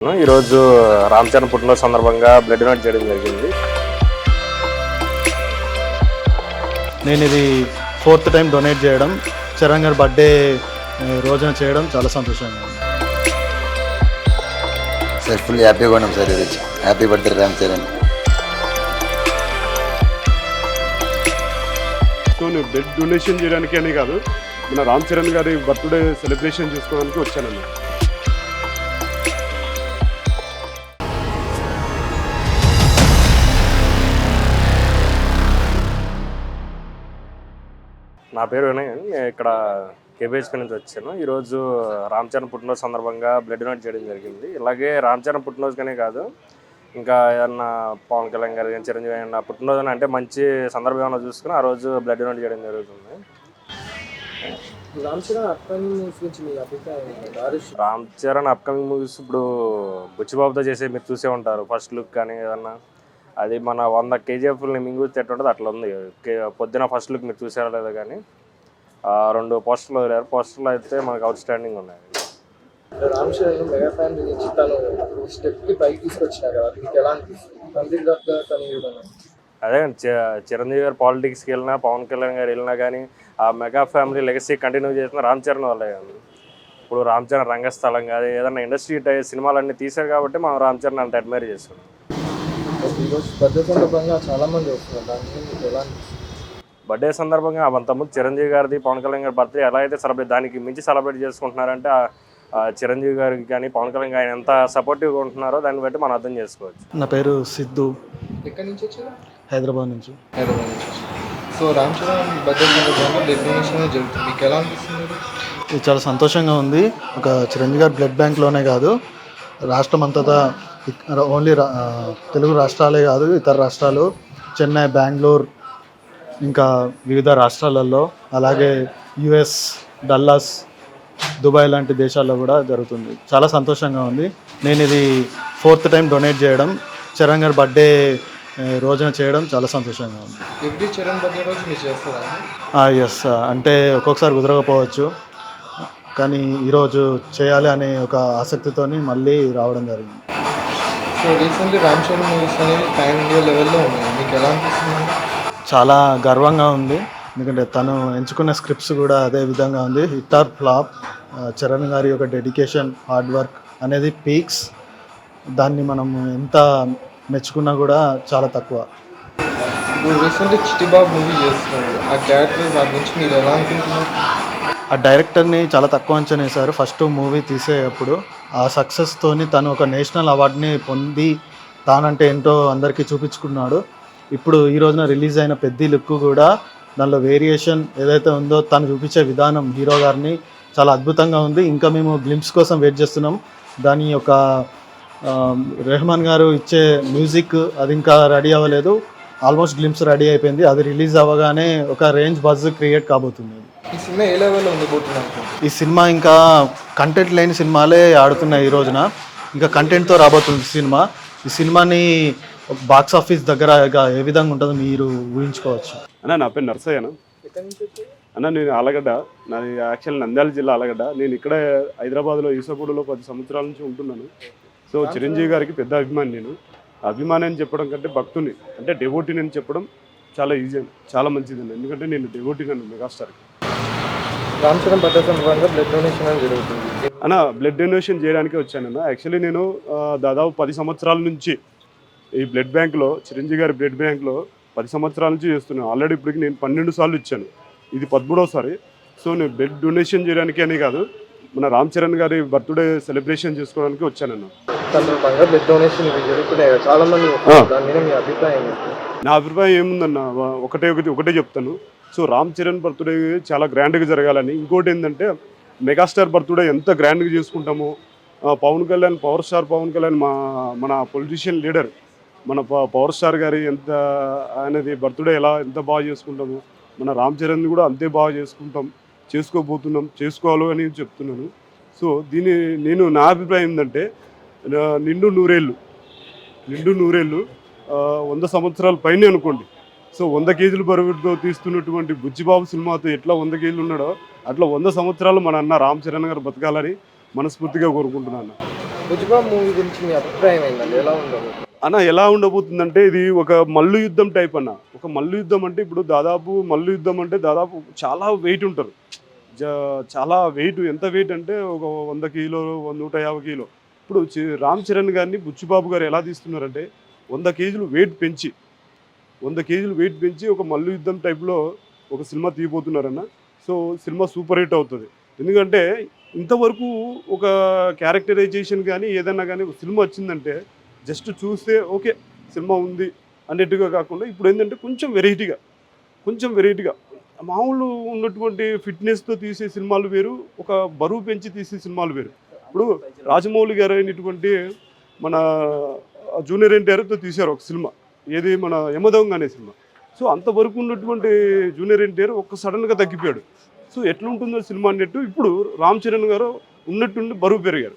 ఈరోజు రామ్ చరణ్ పుట్టినరోజు సందర్భంగా బ్లడ్ డొనేట్ చేయడం జరిగింది. నేను ఇది 4th టైం డొనేట్ చేయడం, చరణ్ గారి బర్త్డే రోజున చేయడం చాలా సంతోషంగా ఉంది. సార్ ఫుల్ హ్యాపీగా ఉన్నాం సార్. ఈరోజు happy birthday Ram Charan. So నేను బ్లడ్ డొనేషన్ చేయడానికి అని కాదు, మన రామ్ చరణ్ గారి బర్త్డే సెలబ్రేషన్ చేసుకోవడానికి వచ్చానండి. నా పేరు వినయ్, నేను ఇక్కడ కేబిహెచ్పి నుంచి వచ్చాను. ఈరోజు రామ్ చరణ్ పుట్టినరోజు సందర్భంగా బ్లడ్ డొనేట్ చేయడం జరిగింది. ఇలాగే రామ్ చరణ్ పుట్టినరోజుకనే కాదు, ఇంకా ఏమన్నా పవన్ కళ్యాణ్ గారు కానీ చిరంజీవి అయినా పుట్టినరోజు అంటే మంచి సందర్భం ఏమైనా చూసుకుని ఆ రోజు బ్లడ్ డొనేట్ చేయడం జరుగుతుంది. రామ్ చరణ్ అప్కమింగ్ మూవీస్ గురించి మీ అభిప్రాయం? రామ్ చరణ్ అప్కమింగ్ మూవీస్ ఇప్పుడు బుచ్చిబాబుతో చేసే మీరు చూసే ఉంటారు. ఫస్ట్ లుక్ కానీ ఏదన్నా అది మన 100 KGFని మింగుతే ఎట్టుంటుంది అట్లా ఉంది. పొద్దున ఫస్ట్ లుక్ మీరు చూసారో లేదో కానీ 2 పోస్టర్లు వదిలేరు. పోస్టర్లు అయితే మనకు అవుట్ స్టాండింగ్ ఉన్నాయి. రామ్ చరణ్ మెగా ఫ్యామిలీ నుంచి తను స్టెప్కి పైకి తీసుకొచ్చినారు కదా, మీకు ఎలా అనిపిస్తుంది? తండ్రి తను అదే చిరంజీవి గారు పాలిటిక్స్కి వెళ్ళినా, పవన్ కళ్యాణ్ గారు వెళ్ళినా కానీ ఆ మెగా ఫ్యామిలీ లెగసీ కంటిన్యూ చేసిన రామ్ చరణ్ వల్లే. ఇప్పుడు రామ్ చరణ్ రంగస్థలం కాదు ఏదన్నా ఇండస్ట్రీ సినిమాలన్నీ తీశారు కాబట్టి మనం రామ్ చరణ్ అంత అడ్మైర్ చేస్తున్నాం. ఈరోజు బర్త్డే సందర్భంగా చాలా మంది వస్తున్నారు, దానికి మీకు ఎలా అనిపిస్తుంది? బర్త్డే సందర్భంగా అంతకుముందు చిరంజీవి గారిది, పవన్ కళ్యాణ్ గారి బర్త్డే ఎలా అయితే సెలబ్రేట్ దానికి మించి సెలబ్రేట్ చేసుకుంటున్నారంటే చిరంజీవి గారికి కానీ పవన్ కళ్యాణ్ గారు ఎంత సపోర్టివ్గా ఉంటున్నారో దాన్ని బట్టి మనం అర్థం చేసుకోవచ్చు. నా పేరు సిద్ధు, ఎక్కడి నుంచి వచ్చారు? హైదరాబాద్ నుంచి. సో రామ్ చరణ్ బర్త్డే సందర్భంగా బ్లడ్ డొనేషన్ జరుగుతుంది, మీకు ఎలా అనిపిస్తుంది? ఇది చాలా సంతోషంగా ఉంది. ఒక చిరంజీవి గారి బ్లడ్ బ్యాంక్లోనే కాదు, రాష్ట్రం అంతటా ఓన్లీ తెలుగు రాష్ట్రాలే కాదు, ఇతర రాష్ట్రాలు చెన్నై, బెంగళూరు, ఇంకా వివిధ రాష్ట్రాలలో, అలాగే US, డల్లాస్, దుబాయ్ లాంటి దేశాల్లో కూడా జరుగుతుంది. చాలా సంతోషంగా ఉంది. నేను ఇది 4th టైం డొనేట్ చేయడం, చరణ్ గారి బర్త్డే రోజున చేయడం చాలా సంతోషంగా ఉంది. ఎవ్రీ చరణ్ బర్త్డే రోజు మీరు చేస్తారా? ఎస్, అంటే ఒక్కొక్కసారి కుదరకపోవచ్చు, కానీ ఈరోజు చేయాలి అనే ఒక ఆసక్తితో మళ్ళీ రావడం జరిగింది. So recently Ram Charan movies అనేవి పాన్ ఇండియా లెవెల్లో ఉన్నాయి, మీకు ఎలా అనిపిస్తుంది? చాలా గర్వంగా ఉంది, ఎందుకంటే తను ఎంచుకున్న స్క్రిప్ట్స్ కూడా అదే విధంగా ఉంది. హిట్ ఆర్ ఫ్లాప్, చరణ్ గారి యొక్క డెడికేషన్, హార్డ్ వర్క్ అనేది పీక్స్. దాన్ని మనం ఎంత మెచ్చుకున్నా కూడా చాలా తక్కువ. ఇప్పుడు రీసెంట్లీ చిట్టిబాబు మూవీ చేస్తున్నాడు, ఆ క్యారెక్టర్ దాని గురించి మీరు ఎలా అనుకుంటున్నారు? ఆ డైరెక్టర్ని చాలా తక్కువ అంచనా వేశారు ఫస్ట్ మూవీ తీసేటప్పుడు. ఆ సక్సెస్తోని తను ఒక నేషనల్ అవార్డుని పొంది తానంటే ఏంటో అందరికీ చూపించుకున్నాడు. ఇప్పుడు ఈ రోజున రిలీజ్ అయిన పెద్ద లుక్ కూడా దానిలో వేరియేషన్ ఏదైతే ఉందో తను చూపించే విధానం హీరో గారిని చాలా అద్భుతంగా ఉంది. ఇంకా మేము గ్లింప్స్ కోసం వెయిట్ చేస్తున్నాం. దాని యొక్క రెహమాన్ గారు ఇచ్చే మ్యూజిక్ అది ఇంకా రెడీ అవ్వలేదు, ఆల్మోస్ట్ గ్లింప్స్ రెడీ అయిపోయింది. అది రిలీజ్ అవ్వగానే ఒక రేంజ్ బజ్ క్రియేట్ కాబోతుంది. ఈ సినిమా ఏ లెవెల్లో ఉండబోతున్నారు? ఈ సినిమా ఇంకా కంటెంట్ లేని సినిమాలే ఆడుతున్నాయి ఈ రోజున, ఇంకా కంటెంట్తో రాబోతుంది సినిమా. ఈ సినిమాని బాక్స్ ఆఫీస్ దగ్గర ఏ విధంగా ఉంటుందో మీరు ఊహించుకోవచ్చు. అన్న నా పేరు నర్సయ్య అన్న, నేను ఆలగడ్డ, నాది యాక్చువల్ నంద్యాల జిల్లా ఆలగడ్డ. నేను ఇక్కడే హైదరాబాద్లో ఈసగూడలో 10 సంవత్సరాల నుంచి ఉంటున్నాను. సో చిరంజీవి గారికి పెద్ద అభిమాని. నేను అభిమాని అని చెప్పడం కంటే భక్తుని అంటే డెవోటీని అని చెప్పడం చాలా ఈజీ అండి, చాలా మంచిదండి. ఎందుకంటే నేను డెవోటీని అన్న మెగాస్టార్కి. రామ్ చరణ్ బర్త్డే సందర్భంగా బ్లడ్ డొనేషన్ అని జరుగుతుంది అన్న. బ్లడ్ డొనేషన్ చేయడానికి వచ్చానన్న. యాక్చువల్లీ నేను దాదాపు 10 సంవత్సరాల నుంచి ఈ బ్లడ్ బ్యాంక్లో, చిరంజీవి గారి బ్లడ్ బ్యాంక్లో 10 సంవత్సరాల నుంచి చేస్తున్నాను. ఆల్రెడీ ఇప్పటికి నేను 12 సార్లు ఇచ్చాను, ఇది 13వసారి. సో నేను బ్లడ్ డొనేషన్ చేయడానికి అని కాదు, మన రామ్ చరణ్ గారి బర్త్డే సెలబ్రేషన్ చేసుకోవడానికి వచ్చానన్న. సందర్భంగా బ్లడ్ డొనేషన్ జరుగుతున్నాయి, చాలా మంది దాని మీద మీ అభిప్రాయం? నా అభిప్రాయం ఏముందన్న, ఒకటే చెప్తాను. సో రామ్ చరణ్ బర్త్డే చాలా గ్రాండ్గా జరగాలని. ఇంకోటి ఏంటంటే మెగాస్టార్ బర్త్డే ఎంత గ్రాండ్గా చేసుకుంటామో, పవన్ కళ్యాణ్, పవర్ స్టార్ పవన్ కళ్యాణ్, మన పొలిటీషియన్ లీడర్ మన పవర్ స్టార్ గారి ఆయనది బర్త్డే ఎంత బాగా చేసుకుంటామో, మన రామ్ చరణ్ కూడా అంతే బాగా చేసుకోవాలి అని చెప్తున్నాను. సో నా అభిప్రాయం ఏంటంటే నిండు నూరేళ్ళు 100 సంవత్సరాల పైనే అనుకోండి. సో 100 కేజీలు బరువుతో తీస్తున్నటువంటి బుచ్చిబాబు సినిమాతో ఎట్లా 100 కేజీలు ఉన్నాడో అట్లా 100 సంవత్సరాలు మన అన్న రామ్ చరణ్ గారు బతకాలని మనస్ఫూర్తిగా కోరుకుంటున్నాను. భుజ్బాబు మూవీ గురించి మీ అభిప్రాయం ఏంటండి, ఎలా ఉండదు? అన్న ఎలా ఉండబోతుందంటే ఇది ఒక మల్లు యుద్ధం టైప్ అన్న. ఒక మల్లు యుద్ధం అంటే ఇప్పుడు దాదాపు మల్లు యుద్ధం అంటే దాదాపు చాలా వెయిట్ ఉంటారు. చాలా వెయిట్, ఎంత వెయిట్ అంటే ఒక 100 కిలోలు 150 కిలో. ఇప్పుడు రామ్ చరణ్ గారిని బుచ్చిబాబు గారు ఎలా తీస్తున్నారంటే 100 కేజీలు వెయిట్ పెంచి 100 కేజీలు వెయిట్ పెంచి ఒక మల్లు యుద్ధం టైప్లో ఒక సినిమా తీయబోతున్నారన్న. సో సినిమా సూపర్ హిట్ అవుతుంది. ఎందుకంటే ఇంతవరకు ఒక క్యారెక్టరైజేషన్ కానీ ఏదన్నా కానీ ఒక సినిమా వచ్చిందంటే జస్ట్ చూస్తే ఓకే సినిమా ఉంది అన్నట్టుగా కాకుండా ఇప్పుడు ఏంటంటే కొంచెం వెరైటీగా మామూలు ఉన్నటువంటి ఫిట్నెస్తో తీసే సినిమాలు వేరు, ఒక బరువు పెంచి తీసే సినిమాలు వేరు. ఇప్పుడు రాజమౌళి గారు అయినటువంటి మన జూనియర్ ఎన్టీఆర్తో తీశారు ఒక సినిమా, ఏది మన యమదొంగ అనే సినిమా. సో అంతవరకు ఉన్నటువంటి జూనియర్ ఎన్టీఆర్ ఒక్క సడన్గా తగ్గిపోయాడు. సో ఎట్లా ఉంటుందో సినిమా అన్నట్టు ఇప్పుడు రామ్ చరణ్ గారు ఉన్నట్టుండి బరువు పెరిగారు,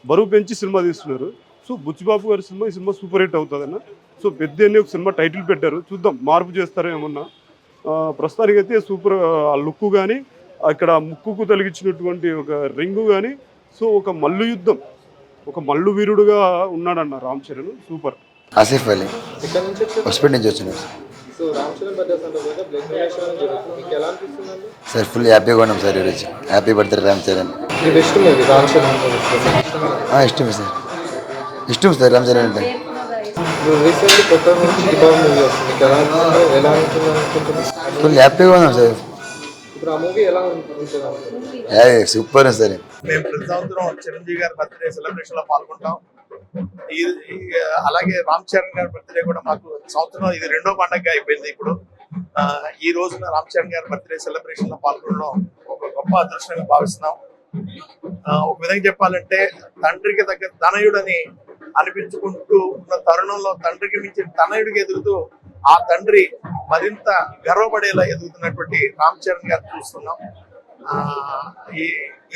బరువు పెంచి సినిమా తీస్తున్నారు. సో బుచ్చిబాబు గారి సినిమా ఈ సినిమా సూపర్ హిట్ అవుతుందన్న. సో పెద్ద ఒక సినిమా టైటిల్ పెట్టారు, చూద్దాం మార్పు చేస్తారో ఏమన్నా. ప్రస్తుతానికైతే సూపర్ ఆ లుక్ కానీ అక్కడ ముక్కుకు తలిగించినటువంటి ఒక రింగు కానీ, సో ఒక మల్లు యుద్ధం, ఒక మల్లు వీరుడుగా ఉన్నాడన్న రామ్ చరణ్. సూపర్. ఆసిఫ్ అలీ ఇక్కడ నుంచి వచ్చి హాస్పిటల్ నుంచి వచ్చినారు సో రామ్ చరణ్ బర్త్డే సందర్భంగా బ్లడ్ డొనేషన్ జరుగుతుంది, మీకు ఎలా అనిపిస్తుందండి? సార్. ఫుల్ హ్యాపీగా ఉన్నాం సార్ ఈరోజు. Happy birthday Ram Charan. మీ బెస్ట్ మూవీ రామ్ చరణ్ ఇష్టమే సార్, ఇష్టం సార్ రామ్ చరణ్ అంటే. రీసెంట్లీ కొత్త భుజ్బాబు మూవీ వస్తుంది, మీకు ఎలా ఉంటుంది అనుకుంటున్నారు? ఫుల్ హ్యాపీగా ఉన్నాం సార్. ఇప్పుడు ఆ మూవీ ఎలా ఉంటుంది? Super sir. మేము ప్రతి సంవత్సరం చిరంజీవి గారి బర్త్డే సెలబ్రేషన్ లో పాల్గొంటాం. అలాగే రామ్ చరణ్ గారి బర్త్డే కూడా మాకు సంవత్సరం ఇది 2వ పండుగ అయిపోయింది. ఇప్పుడు ఈ రోజున రామ్ చరణ్ గారి బర్త్డే సెలబ్రేషన్ లో పాల్గొనడం ఒక గొప్ప అదృష్టంగా భావిస్తున్నాం. ఒక విధంగా చెప్పాలంటే తండ్రికి దగ్గర తనయుడని అనిపించుకుంటూ ఉన్న తరుణంలో తండ్రికి మించిన తనయుడికి ఎదుగుతూ ఆ తండ్రి మరింత గర్వపడేలా ఎదుగుతున్నటువంటి రామ్ చరణ్ గారిని చూస్తున్నాం.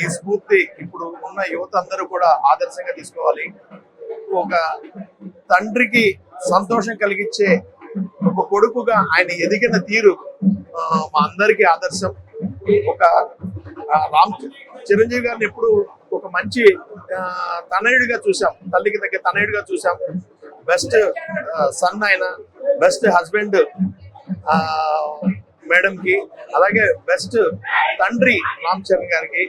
ఈ స్ఫూర్తి ఇప్పుడు ఉన్న యువత అందరూ కూడా ఆదర్శంగా తీసుకోవాలి. ఒక తండ్రికి సంతోషం కలిగించే ఒక కొడుకుగా ఆయన ఎదిగిన తీరు మా అందరికీ ఆదర్శం. ఒక చిరంజీవి గారిని ఎప్పుడు ఒక మంచి తనయుడిగా చూసాం, తల్లికి తగ్గ తనయుడిగా చూసాం. బెస్ట్ సన్ ఆయన, బెస్ట్ హస్బెండ్ మేడం కి, అలాగే బెస్ట్ తండ్రి రామ్ చరణ్ గారికి.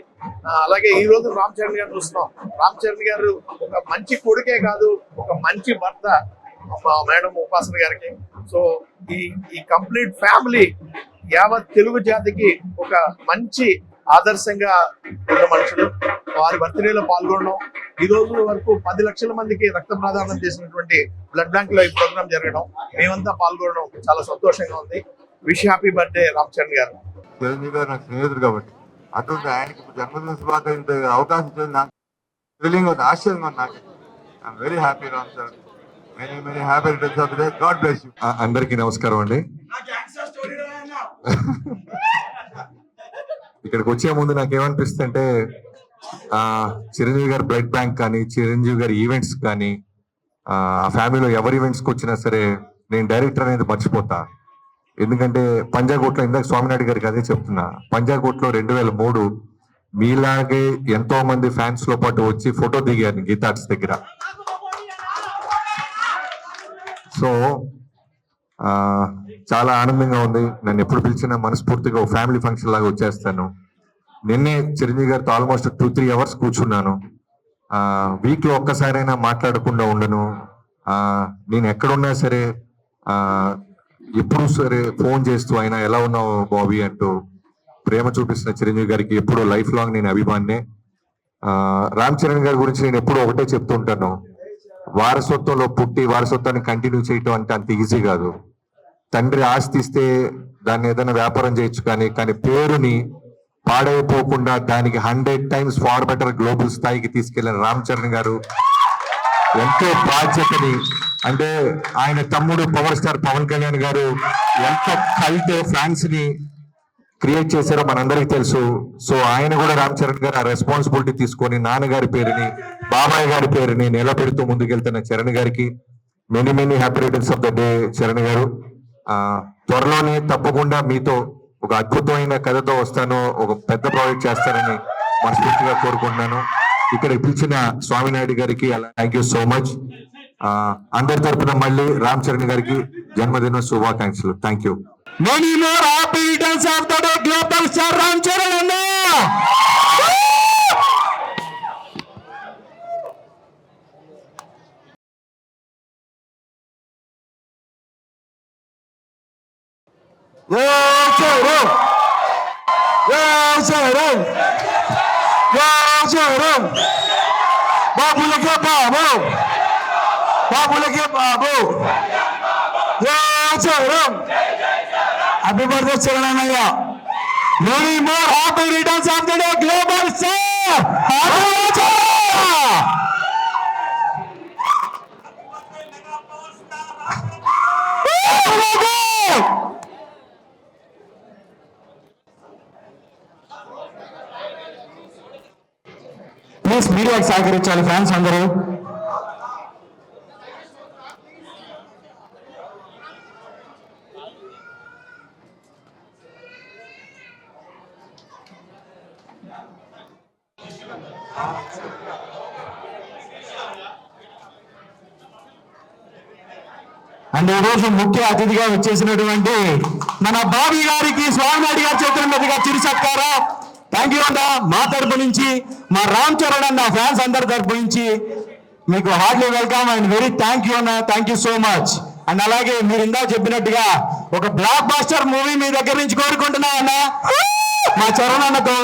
అలాగే ఈ రోజు రామ్ చరణ్ గారు చూస్తున్నాం. రామ్ చరణ్ గారు ఒక మంచి కొడుకే కాదు, ఒక మంచి భర్త మేడం ఉపాసన గారికి. సో ఈ కంప్లీట్ ఫ్యామిలీ యావత్ తెలుగు జాతికి ఒక మంచి ఆదర్శంగా ఉన్న మనుషులు. వారి బర్త్డేలో పాల్గొనడం, ఈ రోజు వరకు 10 లక్షల మందికి రక్త ప్రదానం చేసినటువంటి బ్లడ్ బ్యాంక్ లో ఈ ప్రోగ్రామ్ జరగడం, మేమంతా పాల్గొనడం చాలా సంతోషంగా ఉంది. Wish happy birthday Ram Charan గారు. చిరంజీవి గారు నాకు స్నేహితుడు కాబట్టి అటువంటి ఆయనకి జన్మదిన శుభాకాంక్షలు అవకాశం ఇచ్చేది నాకు థ్రిల్లింగ్ ఉంది, ఆశ్చర్యంగా ఉంది. నాకు I'm very happy Ram sir. Many happy returns of the day. God bless you. అందరికీ నమస్కారం అండి. ఇక్కడికి వచ్చే ముందు నాకేమనిపిస్తుంది అంటే చిరంజీవి గారి బ్లడ్ బ్యాంక్ కానీ, చిరంజీవి గారి ఈవెంట్స్ కానీ, ఆ ఫ్యామిలీలో ఎవరి ఈవెంట్స్కి వచ్చినా సరే నేను డైరెక్టర్ అనేది మర్చిపోతా. ఎందుకంటే పంజాగుట్లో ఇందాక స్వామినాయుడు గారికి అదే చెప్తున్నా, పంజాగుట్లో 2003 మీలాగే ఎంతో మంది ఫ్యాన్స్ లో పాటు వచ్చి ఫోటో దిగారు గీతార్ట్స్ దగ్గర. సో చాలా ఆనందంగా ఉంది. నన్ను ఎప్పుడు పిలిచినా మనస్ఫూర్తిగా ఒక ఫ్యామిలీ ఫంక్షన్ లాగా వచ్చేస్తాను. నిన్నే చిరంజీవి గారితో ఆల్మోస్ట్ 2-3 అవర్స్ కూర్చున్నాను. వీక్ లో ఒక్కసారైనా మాట్లాడకుండా ఉండను. నేను ఎక్కడున్నా సరే ఎప్పుడు సరే ఫోన్ చేస్తూ అయినా ఎలా ఉన్నావు బాబీ అంటూ ప్రేమ చూపిస్తున్న చిరంజీవి గారికి ఎప్పుడు లైఫ్ లాంగ్ నేను అభిమాన్నే. రామ్ చరణ్ గారి గురించి నేను ఎప్పుడు ఒకటే చెప్తుంటాను, వారసత్వంలో పుట్టి వారసత్వాన్ని కంటిన్యూ చేయటం అంటే అంత ఈజీ కాదు. తండ్రి ఆస్తి ఇస్తే దాన్ని ఏదైనా వ్యాపారం చేయొచ్చు, కానీ పేరుని పాడైపోకుండా దానికి 100 times ఫార్ బెటర్ గ్లోబల్ స్థాయికి తీసుకెళ్లిన రామ్ చరణ్ గారు ఎంతో బాధ్యతని, అంటే ఆయన తమ్ముడు పవర్ స్టార్ పవన్ కళ్యాణ్ గారు ఎంత కల్ట్ ఫ్యాన్స్ ని క్రియేట్ చేశారో మనందరికీ తెలుసు. సో ఆయన కూడా రామ్ చరణ్ గారు ఆ రెస్పాన్సిబిలిటీ తీసుకొని నాన్నగారి పేరుని, బాబాయ్ గారి పేరుని నిలబెడుతూ ముందుకెళ్తున్న చరణ్ గారికి many happy returns of the day Charan గారు. త్వరలోనే తప్పకుండా మీతో ఒక అద్భుతమైన కథతో వస్తాను, ఒక పెద్ద ప్రాజెక్ట్ చేస్తానని మనస్ఫూర్తిగా కోరుకుంటున్నాను. ఇక్కడ పిలిచిన స్వామినాయుడు గారికి థ్యాంక్ యూ సో మచ్. అందరి తరపున మళ్ళీ రామ్ చరణ్ గారికి జన్మదిన శుభాకాంక్షలు. Thank you. Many more happy returns of the day, global star Ram Charan Anna. Babulake Babu. Happy birthday, Charananaya. Many more happy returns of the day, global star. Happy birthday. Please మీడియాకి సహకరించాలి fans అందరూ. And ఈ రోజు ముఖ్య అతిథిగా వచ్చేసినటువంటి మన బాబీ గారికి స్వామినాయుడు గారి చేతుల మీదుగా చిరు సత్కారం. థ్యాంక్ యూ అన్న. మా తరపు నుంచి, మా రామ్ చరణ్ అన్న ఫ్యాన్స్ అందరి తరపు నుంచి మీకు heartly welcome and very thank you అన్న. Thank you so much. And అలాగే మీరు ఇందా చెప్పినట్టుగా ఒక బ్లాక్ బాస్టర్ మూవీ మీ దగ్గర నుంచి కోరుకుంటున్నా అన్న, మా చరణ్ అన్నతో.